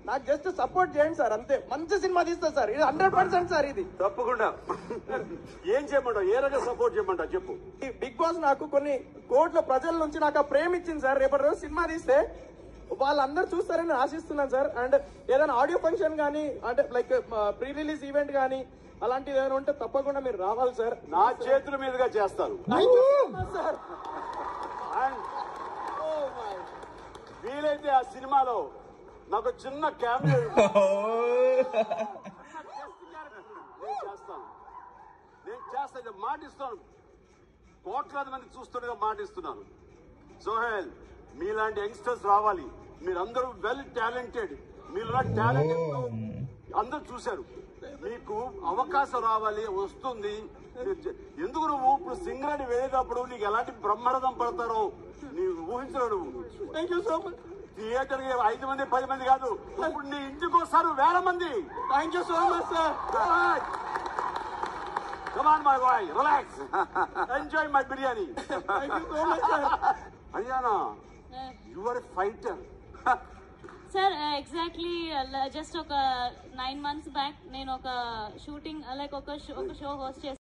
నాకు just support చేయండి sir, అంతే. మంచి సినిమా తీస్తా సార్, ఇది 100% సార్. ఇది తప్పకుండా. ఏం చేయమంటావు, ఏ రకంగా సపోర్ట్ చేయమంటావు చెప్పు. బిగ్ బాస్ నాకు కొన్ని కోట్ల ప్రజల నుంచి నాకు ఆ ప్రేమ ఇచ్చింది సార్. రేపటి రోజు సినిమా తీస్తే వాళ్ళందరూ చూస్తారని ఆశిస్తున్నాను సార్. అండ్ ఏదైనా ఆడియో ఫంక్షన్ కానీ, అంటే లైక్ ప్రీ రిలీజ్ ఈవెంట్ కానీ అలాంటిది ఏదైనా ఉంటే తప్పకుండా మీరు రావాలి సార్. నా చేతుల మీదుగా చేస్తాను సార్. వీలైతే ఆ సినిమాలో నాకు చిన్న క్యామియో నేను చేస్తాను, మాటిస్తున్నాను. కోట్లాది మంది చూస్తుండగా మాటిస్తున్నాను. సోహెల్, మీలాంటి యంగ్స్టర్స్ రావాలి. మీరందరూ వెల్ టాలెంటెడ్, మీలో టాలెంట్ అందరూ చూశారు. మీకు అవకాశం రావాలి, వస్తుంది. ఎందుకు నువ్వు ఇప్పుడు సింగరేణి వెళ్ళేటప్పుడు నీకు ఎలాంటి బ్రహ్మరథం పడతారో నీవు ఊహించరు. నువ్వు thank you so much. Theatre 5 మంది 10 మంది కాదు, ఇప్పుడు నీ ఇంటికి వస్తారు 1000 మంది. Thank you so much sir. Come on, my boy, relax. Enjoy my biryani. Thank you so much sir. Haryana, you are a fighter. Sir exactly just ఒక 9 months back నేను ఒక షూటింగ్ లైక్ ఒక షో హోస్ట్ చేశాను.